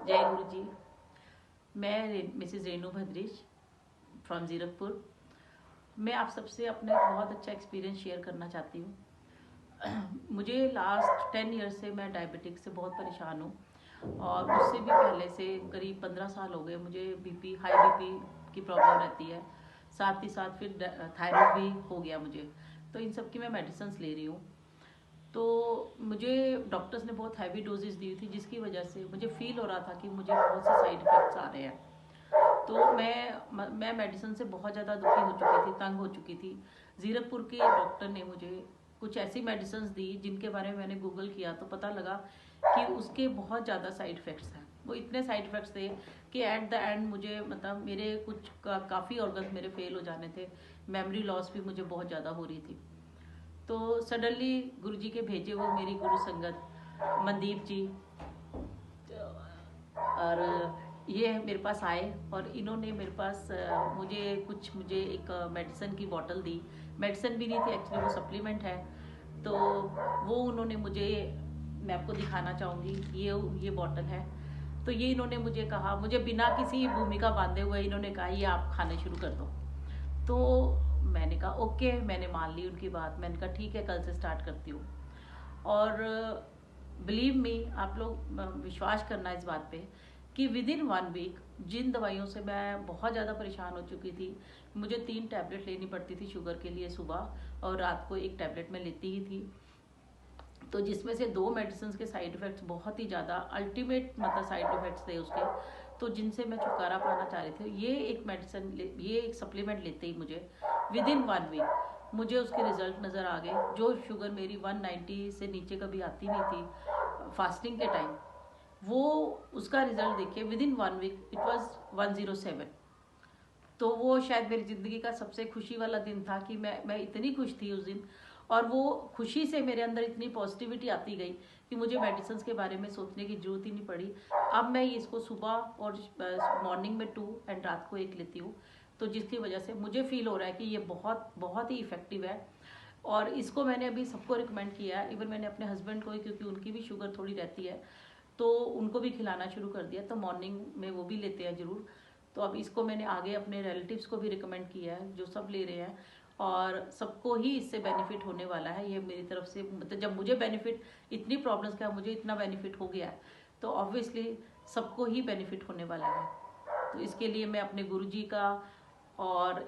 जय गुरु जी। मैं Mrs Renu Bhadresh from Zirakpur. मैं आप सबसे अपना एक बहुत अच्छा एक्सपीरियंस शेयर करना चाहती हूँ। मुझे लास्ट 10 ईयर से मैं डायबिटिक से बहुत परेशान हूँ और उससे भी पहले से करीब 15 साल हो गए मुझे बीपी हाई बीपी की प्रॉब्लम रहती है। साथ ही साथ फिर थायराइड भी हो गया मुझे, तो इन सब की मैं मेडिसिन ले रही हूँ। तो मुझे डॉक्टर्स ने बहुत हैवी डोजेस दी थी, जिसकी वजह से मुझे फील हो रहा था कि मुझे बहुत से साइड इफ़ेक्ट्स आ रहे हैं। तो मैं मेडिसिन से बहुत ज़्यादा दुखी हो चुकी थी, तंग हो चुकी थी। जीरकपुर के डॉक्टर ने मुझे कुछ ऐसी मेडिसिन दी जिनके बारे में मैंने गूगल किया तो पता लगा कि उसके बहुत ज़्यादा साइड इफ़ेक्ट्स हैं। वो इतने साइड इफ़ेक्ट्स थे कि एट द एंड मुझे मतलब मेरे कुछ काफ़ी ऑर्गन्स मेरे फेल हो जाने थे। मेमोरी लॉस भी मुझे बहुत ज़्यादा हो रही थी। तो सडनली गुरु जी के भेजे वो मेरी गुरु संगत मनदीप जी और ये मेरे पास आए और इन्होंने मेरे पास मुझे एक मेडिसिन की बोतल दी। मेडिसिन भी नहीं थी एक्चुअली, वो सप्लीमेंट है। तो वो उन्होंने मुझे, मैं आपको दिखाना चाहूँगी, ये बोतल है। तो ये इन्होंने मुझे कहा, मुझे बिना किसी भूमिका बांधे हुए इन्होंने कहा ये आप खाने शुरू कर दो। तो मैंने कहा ओके, मैंने मान ली उनकी बात। मैंने कहा ठीक है, कल से स्टार्ट करती हूँ। और बिलीव मी, आप लोग विश्वास करना इस बात पे कि विद इन 1 वीक जिन दवाइयों से मैं बहुत ज़्यादा परेशान हो चुकी थी, मुझे 3 टैबलेट लेनी पड़ती थी शुगर के लिए सुबह, और रात को 1 टैबलेट मैं लेती ही थी। तो जिसमें से 2 मेडिसिन के साइड इफ़ेक्ट्स बहुत ही ज़्यादा अल्टीमेट मतलब साइड इफ़ेक्ट्स थे उसके, तो जिनसे मैं छुटकारा पाना चाह रही थी। ये एक सप्लीमेंट लेते ही मुझे विद इन 1 वीक मुझे उसके रिजल्ट नज़र आ गए। जो शुगर मेरी 190 से नीचे कभी आती नहीं थी फास्टिंग के टाइम, वो उसका रिजल्ट देखिए within 1 week it was 107। तो वो शायद मेरी ज़िंदगी का सबसे खुशी वाला दिन था कि मैं इतनी खुश थी उस दिन। और वो खुशी से मेरे अंदर इतनी पॉजिटिविटी आती गई कि मुझे मेडिसिन के बारे में सोचने की ज़रूरत ही नहीं पड़ी। अब मैं इसको सुबह और मॉर्निंग में 2 एंड रात को 1 लेती हूँ। तो जिसकी वजह से मुझे फील हो रहा है कि ये बहुत बहुत ही इफ़ेक्टिव है। और इसको मैंने अभी सबको रिकमेंड किया है, इवन मैंने अपने हस्बैंड को ही, क्योंकि उनकी भी शुगर थोड़ी रहती है, तो उनको भी खिलाना शुरू कर दिया। तो मॉर्निंग में वो भी लेते हैं ज़रूर। तो अब इसको मैंने आगे अपने रिलेटिव्स को भी रिकमेंड किया है, जो सब ले रहे हैं, और सबको ही इससे बेनिफिट होने वाला है। ये मेरी तरफ से मतलब जब मुझे बेनिफिट, इतनी प्रॉब्लम्स का मुझे इतना बेनिफिट हो गया है, तो ऑब्वियसली सबको ही बेनिफिट होने वाला है। तो इसके लिए मैं अपने गुरुजी का और